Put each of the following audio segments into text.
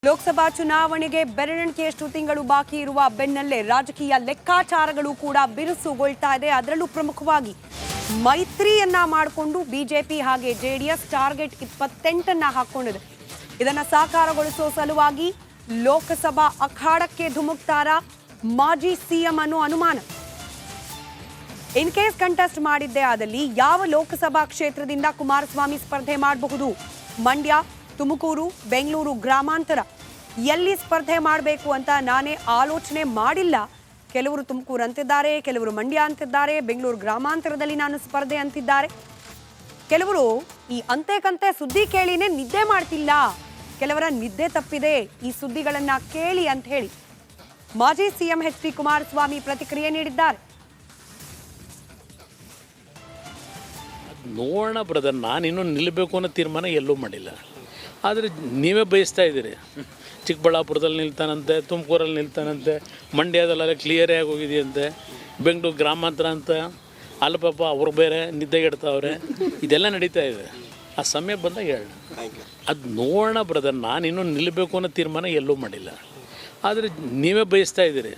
ಲೋಕಸಭಾ ಚುನಾವಣೆಗೆ ಬೆರಳೆಣಿಕೆಯಷ್ಟು ತಿಂಗಳು ಬಾಕಿ ಇರುವ ಬೆನ್ನಲ್ಲೇ ರಾಜಕೀಯ ಲೆಕ್ಕಾಚಾರಗಳು ಕೂಡ ಬಿರುಸುಗೊಳ್ತಾ ಇದೆ. ಅದರಲ್ಲೂ ಪ್ರಮುಖವಾಗಿ ಮೈತ್ರಿಯನ್ನ ಮಾಡಿಕೊಂಡು ಬಿಜೆಪಿ ಹಾಗೆ ಜೆಡಿಎಸ್ ಟಾರ್ಗೆಟ್ 28 ಹಾಕೊಂಡಿದೆ. ಇದನ್ನ ಸಾಕಾರಗೊಳಿಸುವ ಸಲುವಾಗಿ ಲೋಕಸಭಾ ಅಖಾಡಕ್ಕೆ ಧುಮುಕ್ತಾರ ಮಾಜಿ ಸಿಎಂ ಅನ್ನೋ ಅನುಮಾನ. ಇನ್ ಕೇಸ್ ಕಂಟೆಸ್ಟ್ ಮಾಡಿದ್ದೇ ಆದಲ್ಲಿ ಯಾವ ಲೋಕಸಭಾ ಕ್ಷೇತ್ರದಿಂದ ಕುಮಾರಸ್ವಾಮಿ ಸ್ಪರ್ಧೆ ಮಾಡಬಹುದು? ಮಂಡ್ಯ, ತುಮಕೂರು, ಬೆಂಗಳೂರು ಗ್ರಾಮಾಂತರ ಎಲ್ಲಿ ಸ್ಪರ್ಧೆ ಮಾಡಬೇಕು ಅಂತ ನಾನೇ ಆಲೋಚನೆ ಮಾಡಿಲ್ಲ. ಕೆಲವರು ತುಮಕೂರು ಅಂತಿದ್ದಾರೆ, ಕೆಲವರು ಮಂಡ್ಯ ಅಂತಿದ್ದಾರೆ, ಬೆಂಗಳೂರು ಗ್ರಾಮಾಂತರದಲ್ಲಿ ನಾನು ಸ್ಪರ್ಧೆ ಅಂತಿದ್ದಾರೆ. ಕೆಲವರು ಈ ಅಂತೆ ಸುದ್ದಿ ಕೇಳಿನೇ ನಿದ್ದೆ ಮಾಡ್ತಿಲ್ಲ, ಕೆಲವರ ನಿದ್ದೆ ತಪ್ಪಿದೆ ಈ ಸುದ್ದಿಗಳನ್ನ ಕೇಳಿ ಅಂತ ಹೇಳಿ ಮಾಜಿ ಸಿಎಂ ಎಚ್ ಡಿ ಕುಮಾರಸ್ವಾಮಿ ಪ್ರತಿಕ್ರಿಯೆ ನೀಡಿದ್ದಾರೆ. ನೋಡೋಣ ಬ್ರದರ್, ನಾನಿನ್ನೂ ನಿಲ್ಲಬೇಕು ಅನ್ನೋ ತೀರ್ಮಾನ ಎಲ್ಲೂ ಮಾಡಿಲ್ಲ. ಆದರೆ ನೀವೇ ಬಯಸ್ತಾ ಇದ್ದೀರಿ. ಚಿಕ್ಕಬಳ್ಳಾಪುರದಲ್ಲಿ ನಿಲ್ತಾನಂತೆ, ತುಮಕೂರಲ್ಲಿ ನಿಲ್ತಾನಂತೆ, ಮಂಡ್ಯದಲ್ಲೆಲ್ಲ ಕ್ಲಿಯರೇ ಆಗಿ ಹೋಗಿದೆಯಂತೆ, ಬೆಂಗಳೂರು ಗ್ರಾಮಾಂತರ ಅಂತ ಅಲ್ಲಿ ಪಾಪ ಅವ್ರು ಬೇರೆ ನಿದ್ದೆಗೆಡ್ತಾವ್ರೆ. ಇದೆಲ್ಲ ನಡೀತಾ ಇದೆ. ಆ ಸಮಯ ಬಂದಾಗ ಹೇಳ. ಅದು ನೋಡೋಣ ಬ್ರದರ್, ನಾನಿನ್ನೂ ನಿಲ್ಲಬೇಕು ಅನ್ನೋ ತೀರ್ಮಾನ ಎಲ್ಲೂ ಮಾಡಿಲ್ಲ. ಆದರೆ ನೀವೇ ಬಯಸ್ತಾ ಇದ್ದೀರಿ.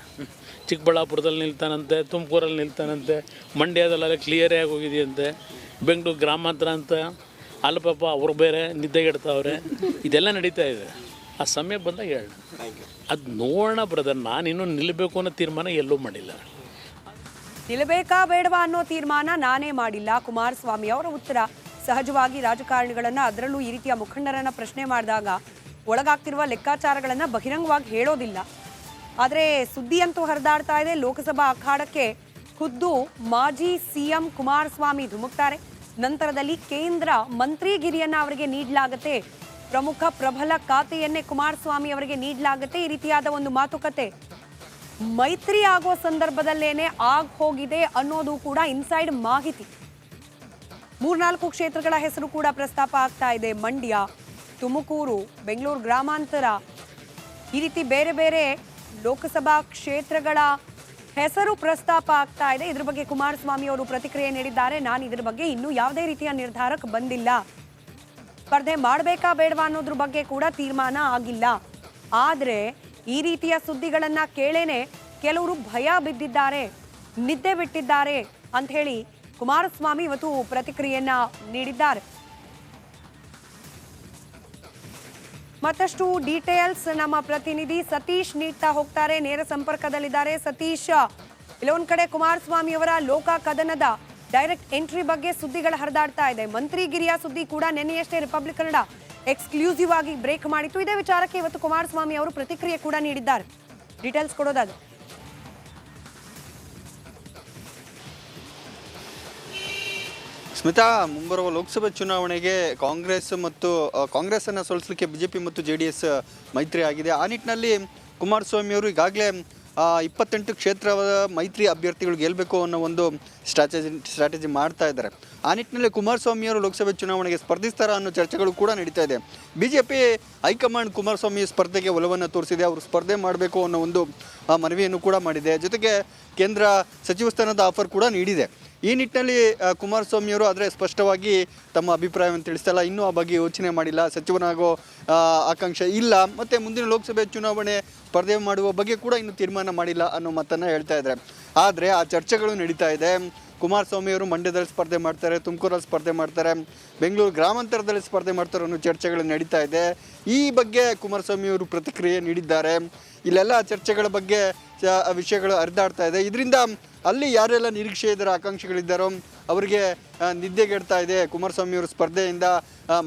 ಚಿಕ್ಕಬಳ್ಳಾಪುರದಲ್ಲಿ ನಿಲ್ತಾನಂತೆ, ತುಮಕೂರಲ್ಲಿ ನಿಲ್ತಾನಂತೆ, ಮಂಡ್ಯದಲ್ಲೆಲ್ಲ ಕ್ಲಿಯರೇ ಆಗಿ ಹೋಗಿದೆಯಂತೆ, ಬೆಂಗಳೂರು ಗ್ರಾಮಾಂತರ ಅಂತ ಅಲ್ಲಿ ಪಾಪ ಅವ್ರು ಬೇರೆ ನಿದ್ದೆಗೆಡ್ತಾವ್ರೆ. ಇದೆಲ್ಲ ನಡೀತಾ ಇದೆ. ಆ ಸಮಯ ಬಂದಾಗ ಹೇಳ. ಅದು ನೋಡೋಣ ಬ್ರದರ್, ನಾನಿನ್ನೂ ನಿಲ್ಲಬೇಕು ಅನ್ನೋ ತೀರ್ಮಾನ ಎಲ್ಲೂ ಮಾಡಿಲ್ಲ. ನಿಲ್ಲಬೇಕಾ ಬೇಡವಾ ಅನ್ನೋ ತೀರ್ಮಾನ ನಾನೇ ಮಾಡಿಲ್ಲ. ಕುಮಾರಸ್ವಾಮಿ ಅವರ ಉತ್ತರ. ಸಹಜವಾಗಿ ರಾಜಕಾರಣಿಗಳನ್ನ, ಅದರಲ್ಲೂ ಈ ರೀತಿಯ ಮುಖಂಡರನ್ನ ಪ್ರಶ್ನೆ ಮಾಡಿದಾಗ ಒಳಗಾಗ್ತಿರುವ ಲೆಕ್ಕಾಚಾರಗಳನ್ನ ಬಹಿರಂಗವಾಗಿ ಹೇಳೋದಿಲ್ಲ. ಆದರೆ ಸುದ್ದಿಯಂತೂ ಹರಿದಾಡ್ತಾ ಇದೆ. ಲೋಕಸಭಾ ಅಖಾಡಕ್ಕೆ ಖುದ್ದು ಮಾಜಿ ಸಿಎಂ ಕುಮಾರಸ್ವಾಮಿ ಧುಮುಕ್ತಾರೆ. ನಂತರದಲ್ಲಿ ಕೇಂದ್ರ ಮಂತ್ರಿಗಿರಿಯನ್ನ ಅವರಿಗೆ ನೀಡಲಾಗುತ್ತೆ, ಪ್ರಮುಖ ಪ್ರಬಲ ಖಾತೆಯನ್ನೇ ಕುಮಾರಸ್ವಾಮಿ ಅವರಿಗೆ ನೀಡಲಾಗುತ್ತೆ. ಈ ರೀತಿಯಾದ ಒಂದು ಮಾತುಕತೆ ಮೈತ್ರಿ ಆಗೋ ಸಂದರ್ಭದಲ್ಲೇನೆ ಹೋಗಿದೆ ಅನ್ನೋದು ಕೂಡ ಇನ್ಸೈಡ್ ಮಾಹಿತಿ. 3-4 ಕ್ಷೇತ್ರಗಳ ಹೆಸರು ಕೂಡ ಪ್ರಸ್ತಾಪ ಆಗ್ತಾ ಇದೆ. ಮಂಡ್ಯ, ತುಮಕೂರು, ಬೆಂಗಳೂರು ಗ್ರಾಮಾಂತರ, ಈ ರೀತಿ ಬೇರೆ ಬೇರೆ ಲೋಕಸಭಾ ಕ್ಷೇತ್ರಗಳ ಹೆಸರು ಪ್ರಸ್ತಾಪ ಆಗ್ತಾ ಇದೆ. ಇದ್ರ ಬಗ್ಗೆ ಕುಮಾರಸ್ವಾಮಿ ಅವರು ಪ್ರತಿಕ್ರಿಯೆ ನೀಡಿದ್ದಾರೆ. ನಾನು ಇದ್ರ ಬಗ್ಗೆ ಇನ್ನೂ ಯಾವುದೇ ರೀತಿಯ ನಿರ್ಧಾರಕ್ಕೆ ಬಂದಿಲ್ಲ, ಸ್ಪರ್ಧೆ ಮಾಡಬೇಕಾ ಬೇಡವಾ ಅನ್ನೋದ್ರ ಬಗ್ಗೆ ಕೂಡ ತೀರ್ಮಾನ ಆಗಿಲ್ಲ. ಆದರೆ ಈ ರೀತಿಯ ಸುದ್ದಿಗಳನ್ನ ಕೇಳೇನೆ ಕೆಲವರು ಭಯ ಬಿದ್ದಿದ್ದಾರೆ, ನಿದ್ದೆ ಬಿಟ್ಟಿದ್ದಾರೆ ಅಂತ ಹೇಳಿ ಕುಮಾರಸ್ವಾಮಿ ಇವತ್ತು ಪ್ರತಿಕ್ರಿಯೆಯನ್ನ ನೀಡಿದ್ದಾರೆ. ಮತ್ತಷ್ಟು ಡೀಟೇಲ್ಸ್ ನಮ್ಮ ಪ್ರತಿನಿಧಿ ಸತೀಶ್ ನೀಡ್ತಾ ಹೋಗ್ತಾರೆ, ನೇರ ಸಂಪರ್ಕದಲ್ಲಿದ್ದಾರೆ. ಸತೀಶ್, ಇಲ್ಲೊಂದ್ ಕಡೆ ಕುಮಾರಸ್ವಾಮಿ ಅವರ ಲೋಕ ಕದನದ ಡೈರೆಕ್ಟ್ ಎಂಟ್ರಿ ಬಗ್ಗೆ ಸುದ್ದಿಗಳು ಹರಿದಾಡ್ತಾ ಇದೆ. ಮಂತ್ರಿಗಿರಿಯ ಸುದ್ದಿ ಕೂಡ ನಿನ್ನೆಯಷ್ಟೇ ರಿಪಬ್ಲಿಕ್ ಕನ್ನಡ ಎಕ್ಸ್ಕ್ಲೂಸಿವ್ ಆಗಿ ಬ್ರೇಕ್ ಮಾಡಿತ್ತು. ಇದೇ ವಿಚಾರಕ್ಕೆ ಇವತ್ತು ಕುಮಾರಸ್ವಾಮಿ ಅವರು ಪ್ರತಿಕ್ರಿಯೆ ಕೂಡ ನೀಡಿದ್ದಾರೆ. ಡೀಟೇಲ್ಸ್ ಕೊಡೋದಾದ್ರೆ ಸ್ಮಿತಾ, ಮುಂಬರುವ ಲೋಕಸಭಾ ಚುನಾವಣೆಗೆ ಕಾಂಗ್ರೆಸ್ ಅನ್ನು ಸೋಲಿಸಲಿಕ್ಕೆ ಬಿಜೆಪಿ ಮತ್ತು ಜೆಡಿಎಸ್ ಮೈತ್ರಿ ಆಗಿದೆ. ಆ ನಿಟ್ಟಿನಲ್ಲಿ ಕುಮಾರಸ್ವಾಮಿ ಅವರು ಈಗಾಗಲೇ 28 ಕ್ಷೇತ್ರದ ಮೈತ್ರಿ ಅಭ್ಯರ್ಥಿಗಳು ಗೆಲ್ಲಬೇಕು ಅನ್ನೋ ಒಂದು ಸ್ಟ್ರಾಟಜಿ ಮಾಡ್ತಾ ಇದ್ದಾರೆ. ಆ ನಿಟ್ಟಿನಲ್ಲಿ ಕುಮಾರಸ್ವಾಮಿ ಅವರು ಲೋಕಸಭೆ ಚುನಾವಣೆಗೆ ಸ್ಪರ್ಧಿಸ್ತಾರಾ ಅನ್ನೋ ಚರ್ಚೆಗಳು ಕೂಡ ನಡೀತಾ ಇದೆ. ಬಿಜೆಪಿ ಹೈಕಮಾಂಡ್ ಕುಮಾರಸ್ವಾಮಿ ಸ್ಪರ್ಧೆಗೆ ಒಲವನ್ನು ತೋರಿಸಿದೆ. ಅವರು ಸ್ಪರ್ಧೆ ಮಾಡಬೇಕು ಅನ್ನೋ ಒಂದು ಮನವಿಯನ್ನು ಕೂಡ ಮಾಡಿದೆ. ಜೊತೆಗೆ ಕೇಂದ್ರ ಸಚಿವ ಸ್ಥಾನದ ಆಫರ್ ಕೂಡ ನೀಡಿದೆ. ಈ ನಿಟ್ಟಿನಲ್ಲಿ ಕುಮಾರಸ್ವಾಮಿಯವರು ಆದರೆ ಸ್ಪಷ್ಟವಾಗಿ ತಮ್ಮ ಅಭಿಪ್ರಾಯವನ್ನು ತಿಳಿಸ್ತಲ್ಲ, ಇನ್ನೂ ಆ ಬಗ್ಗೆ ಯೋಚನೆ ಮಾಡಿಲ್ಲ, ಸಚಿವನಾಗೋ ಆಕಾಂಕ್ಷೆ ಇಲ್ಲ, ಮತ್ತು ಮುಂದಿನ ಲೋಕಸಭೆ ಚುನಾವಣೆ ಸ್ಪರ್ಧೆ ಮಾಡುವ ಬಗ್ಗೆ ಕೂಡ ಇನ್ನೂ ತೀರ್ಮಾನ ಮಾಡಿಲ್ಲ ಅನ್ನೋ ಮಾತನ್ನು ಹೇಳ್ತಾ ಇದ್ದಾರೆ. ಆದರೆ ಆ ಚರ್ಚೆಗಳು ನಡೀತಾ ಇದೆ. ಕುಮಾರಸ್ವಾಮಿಯವರು ಮಂಡ್ಯದಲ್ಲಿ ಸ್ಪರ್ಧೆ ಮಾಡ್ತಾರೆ, ತುಮಕೂರಲ್ಲಿ ಸ್ಪರ್ಧೆ ಮಾಡ್ತಾರೆ, ಬೆಂಗಳೂರು ಗ್ರಾಮಾಂತರದಲ್ಲಿ ಸ್ಪರ್ಧೆ ಮಾಡ್ತಾರೆ ಅನ್ನೋ ಚರ್ಚೆಗಳು ನಡೀತಾ ಇದೆ. ಈ ಬಗ್ಗೆ ಕುಮಾರಸ್ವಾಮಿಯವರು ಪ್ರತಿಕ್ರಿಯೆ ನೀಡಿದ್ದಾರೆ. ಇಲ್ಲೆಲ್ಲ ಚರ್ಚೆಗಳ ಬಗ್ಗೆ ವಿಷಯಗಳು ಹರಿದಾಡ್ತಾ ಇದೆ. ಇದರಿಂದ ಅಲ್ಲಿ ಯಾರೆಲ್ಲ ನಿರೀಕ್ಷೆ ಇದ್ದಾರೆ, ಆಕಾಂಕ್ಷಿಗಳಿದ್ದಾರೋ ಅವರಿಗೆ ನಿದ್ದೆಗೆಡ್ತಾ ಇದೆ. ಕುಮಾರಸ್ವಾಮಿಯವರು ಸ್ಪರ್ಧೆಯಿಂದ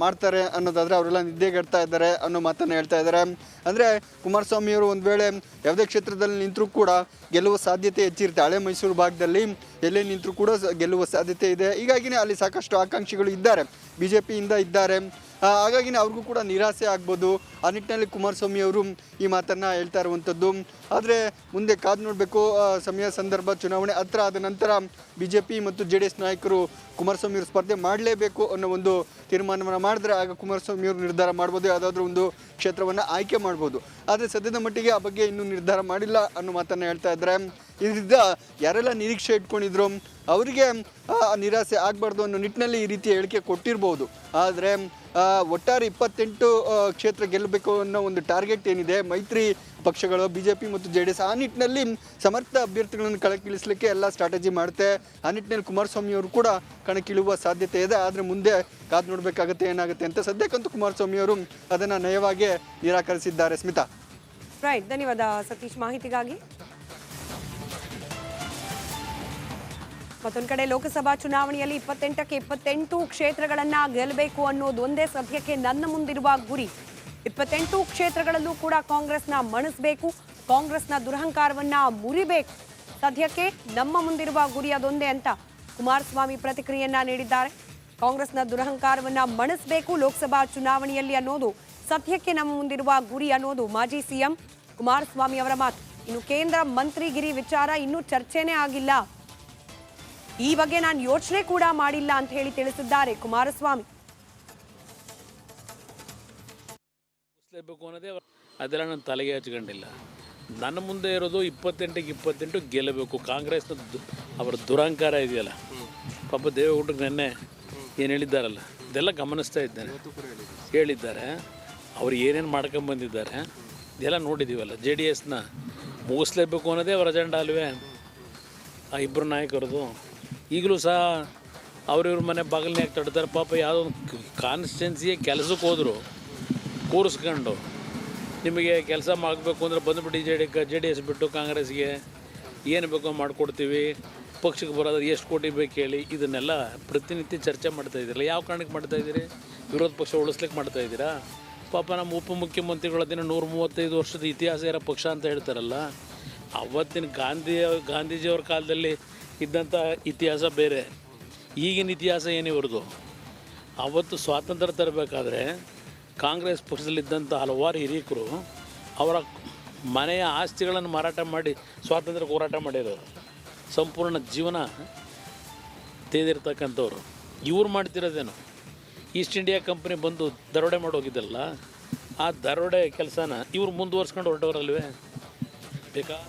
ಮಾಡ್ತಾರೆ ಅನ್ನೋದಾದರೆ ಅವರೆಲ್ಲ ನಿದ್ದೆಗೆಡ್ತಾ ಇದ್ದಾರೆ ಅನ್ನೋ ಮಾತನ್ನು ಹೇಳ್ತಾ ಇದ್ದಾರೆ. ಅಂದರೆ ಕುಮಾರಸ್ವಾಮಿಯವರು ಒಂದು ವೇಳೆ ಯಾವುದೇ ಕ್ಷೇತ್ರದಲ್ಲಿ ನಿಂತರೂ ಕೂಡ ಗೆಲ್ಲುವ ಸಾಧ್ಯತೆ ಹೆಚ್ಚಿರುತ್ತೆ. ಹಳೆ ಮೈಸೂರು ಭಾಗದಲ್ಲಿ ಎಲ್ಲೇ ನಿಂತರೂ ಕೂಡ ಗೆಲ್ಲುವ ಸಾಧ್ಯತೆ ಇದೆ. ಹೀಗಾಗಿನೇ ಅಲ್ಲಿ ಸಾಕಷ್ಟು ಆಕಾಂಕ್ಷಿಗಳು ಇದ್ದಾರೆ, ಬಿ ಜೆ ಪಿಯಿಂದ ಇದ್ದಾರೆ. ಹಾಗಾಗಿನೇ ಅವ್ರಿಗೂ ಕೂಡ ನಿರಾಸೆ ಆಗ್ಬೋದು. ಆ ನಿಟ್ಟಿನಲ್ಲಿ ಕುಮಾರಸ್ವಾಮಿ ಅವರು ಈ ಮಾತನ್ನು ಹೇಳ್ತಾ ಇರುವಂಥದ್ದು. ಆದರೆ ಮುಂದೆ ಕಾದು ನೋಡಬೇಕು. ಸಮಯ ಸಂದರ್ಭ ಚುನಾವಣೆ ಹತ್ರ ಆದ ನಂತರ ಬಿ ಜೆ ಪಿ ಮತ್ತು ಜೆ ಡಿ ಎಸ್ ನಾಯಕರು ಕುಮಾರಸ್ವಾಮಿ ಅವರು ಸ್ಪರ್ಧೆ ಮಾಡಲೇಬೇಕು ಅನ್ನೋ ಒಂದು ತೀರ್ಮಾನವನ್ನು ಮಾಡಿದ್ರೆ ಆಗ ಕುಮಾರಸ್ವಾಮಿ ಅವರು ನಿರ್ಧಾರ ಮಾಡ್ಬೋದು, ಯಾವುದಾದ್ರೂ ಒಂದು ಕ್ಷೇತ್ರವನ್ನು ಆಯ್ಕೆ ಮಾಡ್ಬೋದು. ಆದರೆ ಸದ್ಯದ ಮಟ್ಟಿಗೆ ಆ ಬಗ್ಗೆ ಇನ್ನೂ ನಿರ್ಧಾರ ಮಾಡಿಲ್ಲ ಅನ್ನೋ ಮಾತನ್ನು ಹೇಳ್ತಾ ಇದ್ದಾರೆ. ಇದರಿಂದ ಯಾರೆಲ್ಲ ನಿರೀಕ್ಷೆ ಇಟ್ಕೊಂಡಿದ್ರು ಅವರಿಗೆ ನಿರಾಸೆ ಆಗಬಾರ್ದು ಅನ್ನೋ ನಿಟ್ಟಿನಲ್ಲಿ ಈ ರೀತಿ ಹೇಳಿಕೆ ಕೊಟ್ಟಿರ್ಬೋದು. ಆದರೆ ಒಟ್ಟಾರೆ 28 ಕ್ಷೇತ್ರ ಗೆಲ್ಲಬೇಕು ಅನ್ನೋ ಒಂದು ಟಾರ್ಗೆಟ್ ಏನಿದೆ ಮೈತ್ರಿ ಪಕ್ಷಗಳು BJP ಮತ್ತು JDS ಆ ನಿಟ್ಟಿನಲ್ಲಿ ಸಮರ್ಥ ಅಭ್ಯರ್ಥಿಗಳನ್ನು ಕಣಕ್ಕಿಳಿಸಲಿಕ್ಕೆ ಎಲ್ಲ ಸ್ಟ್ರಾಟಜಿ ಮಾಡುತ್ತೆ. ಆ ನಿಟ್ಟಿನಲ್ಲಿ ಕುಮಾರಸ್ವಾಮಿ ಅವರು ಕೂಡ ಕಣಕ್ಕಿಳುವ ಸಾಧ್ಯತೆ ಇದೆ. ಆದರೆ ಮುಂದೆ ಕಾದು ನೋಡಬೇಕಾಗುತ್ತೆ ಏನಾಗುತ್ತೆ ಅಂತ. ಸದ್ಯಕ್ಕಂತೂ ಕುಮಾರಸ್ವಾಮಿ ಅವರು ಅದನ್ನು ನಯವಾಗಿ ನಿರಾಕರಿಸಿದ್ದಾರೆ. ಸ್ಮಿತಾ. ರೈಟ್, ಧನ್ಯವಾದ ಸತೀಶ್ ಮಾಹಿತಿಗಾಗಿ. ಮತ್ತೊಂದು ಕಡೆ ಲೋಕಸಭಾ ಚುನಾವಣೆಯಲ್ಲಿ 28ಕ್ಕೆ 28 ಕ್ಷೇತ್ರಗಳನ್ನ ಗೆಲ್ಲಬೇಕು ಅನ್ನೋದು ಒಂದೇ ಸದ್ಯಕ್ಕೆ ನನ್ನ ಮುಂದಿರುವ ಗುರಿ. 28 ಕ್ಷೇತ್ರಗಳಲ್ಲೂ ಕೂಡ ಕಾಂಗ್ರೆಸ್ನ ಮಣಿಸಬೇಕು, ಕಾಂಗ್ರೆಸ್ನ ದುರಹಂಕಾರವನ್ನ ಮುರಿಬೇಕು. ಸದ್ಯಕ್ಕೆ ನಮ್ಮ ಮುಂದಿರುವ ಗುರಿ ಅದೊಂದೇ ಅಂತ ಕುಮಾರಸ್ವಾಮಿ ಪ್ರತಿಕ್ರಿಯೆಯನ್ನ ನೀಡಿದ್ದಾರೆ. ಕಾಂಗ್ರೆಸ್ನ ದುರಹಂಕಾರವನ್ನ ಮಣಿಸಬೇಕು ಲೋಕಸಭಾ ಚುನಾವಣೆಯಲ್ಲಿ ಅನ್ನೋದು ಸದ್ಯಕ್ಕೆ ನಮ್ಮ ಮುಂದಿರುವ ಗುರಿ ಅನ್ನೋದು ಮಾಜಿ ಸಿಎಂ ಕುಮಾರಸ್ವಾಮಿ ಅವರ ಮಾತು. ಇನ್ನು ಕೇಂದ್ರ ಮಂತ್ರಿಗಿರಿ ವಿಚಾರ ಇನ್ನೂ ಚರ್ಚೆನೇ ಆಗಿಲ್ಲ, ಈ ಬಗ್ಗೆ ನಾನು ಯೋಚನೆ ಕೂಡ ಮಾಡಿಲ್ಲ ಅಂತ ಹೇಳಿ ತಿಳಿಸಿದ್ದಾರೆ ಕುಮಾರಸ್ವಾಮಿ. ಅನ್ನೋದೇ ಅದೆಲ್ಲ ನಾನು ತಲೆಗೆ ಹಚ್ಕೊಂಡಿಲ್ಲ. ನನ್ನ ಮುಂದೆ ಇರೋದು 28ಕ್ಕೆ 28 ಗೆಲ್ಲಬೇಕು. ಕಾಂಗ್ರೆಸ್ನ ಅವರ ದುರಹಂಕಾರ ಇದೆಯಲ್ಲ, ಪಾಪ ದೇವೇಗೌಡರಿಗೆ ನೆನ್ನೆ ಏನು ಹೇಳಿದ್ದಾರಲ್ಲ ಇದೆಲ್ಲ ಗಮನಿಸ್ತಾ ಇದ್ದೇನೆ. ಹೇಳಿದ್ದಾರೆ ಅವ್ರು ಏನೇನು ಮಾಡ್ಕೊಂಬಂದಿದ್ದಾರೆ ಇದೆಲ್ಲ ನೋಡಿದ್ದೀವಲ್ಲ. JDSನ ಮುಗಿಸ್ಲೇಬೇಕು ಅನ್ನೋದೇ ಅವರ ಅಜೆಂಡಾ ಅಲ್ವೇ ಆ ಇಬ್ಬರು ನಾಯಕರದು. ಈಗಲೂ ಸಹ ಅವ್ರಿವ್ರ ಮನೆ ಬಾಗಿಲನ್ಯಾಗ ತಡ್ತಾರೆ. ಪಾಪ ಯಾವುದೋ ಒಂದು ಕಾನ್ಸ್ಟಿಟ್ಯೂನ್ಸಿಗೆ ಕೆಲಸಕ್ಕೆ ಹೋದರು ಕೂರಿಸ್ಕೊಂಡು, ನಿಮಗೆ ಕೆಲಸ ಮಾಡಬೇಕು ಅಂದರೆ ಬಂದುಬಿಟ್ಟು JDS ಬಿಟ್ಟು ಕಾಂಗ್ರೆಸ್ಗೆ ಏನು ಬೇಕೋ ಮಾಡಿಕೊಡ್ತೀವಿ, ಪಕ್ಷಕ್ಕೆ ಬರೋದು ಎಷ್ಟು ಕೋಟಿ ಬೇಕು ಹೇಳಿ, ಇದನ್ನೆಲ್ಲ ಪ್ರತಿನಿತ್ಯ ಚರ್ಚೆ ಮಾಡ್ತಾಯಿದ್ದೀರಲ್ಲ. ಯಾವ ಕಾರಣಕ್ಕೆ ಮಾಡ್ತಾಯಿದ್ದೀರಿ? ವಿರೋಧ ಪಕ್ಷ ಉಳಿಸ್ಲಿಕ್ಕೆ ಮಾಡ್ತಾಯಿದ್ದೀರಾ? ಪಾಪ ನಮ್ಮ ಉಪಮುಖ್ಯಮಂತ್ರಿಗಳದಿನ 135 ವರ್ಷದ ಇತಿಹಾಸ ಇರೋ ಪಕ್ಷ ಅಂತ ಹೇಳ್ತಾರಲ್ಲ. ಅವತ್ತಿನ ಗಾಂಧೀಜಿಯವ್ರ ಕಾಲದಲ್ಲಿ ಇದ್ದಂಥ ಇತಿಹಾಸ ಬೇರೆ, ಈಗಿನ ಇತಿಹಾಸ ಏನಿವ್ರದ್ದು. ಅವತ್ತು ಸ್ವಾತಂತ್ರ್ಯ ತರಬೇಕಾದ್ರೆ ಕಾಂಗ್ರೆಸ್ ಪಕ್ಷದಲ್ಲಿದ್ದಂಥ ಹಲವಾರು ಹಿರಿಯಕರು ಅವರ ಮನೆಯ ಆಸ್ತಿಗಳನ್ನು ಮಾರಾಟ ಮಾಡಿ ಸ್ವಾತಂತ್ರ್ಯ ಹೋರಾಟ ಮಾಡಿರೋರು, ಸಂಪೂರ್ಣ ಜೀವನ ತೆಗೆದಿರ್ತಕ್ಕಂಥವ್ರು. ಇವ್ರು ಮಾಡ್ತಿರೋದೇನು? ಈಸ್ಟ್ ಇಂಡಿಯಾ ಕಂಪ್ನಿ ಬಂದು ದರೋಡೆ ಮಾಡೋಗಿದ್ದಲ್ಲ, ಆ ದರೋಡೆ ಕೆಲಸನ ಇವ್ರು ಮುಂದುವರ್ಸ್ಕೊಂಡು ಹೊರಟವರಲ್ವೇ ಬೇಕಾ?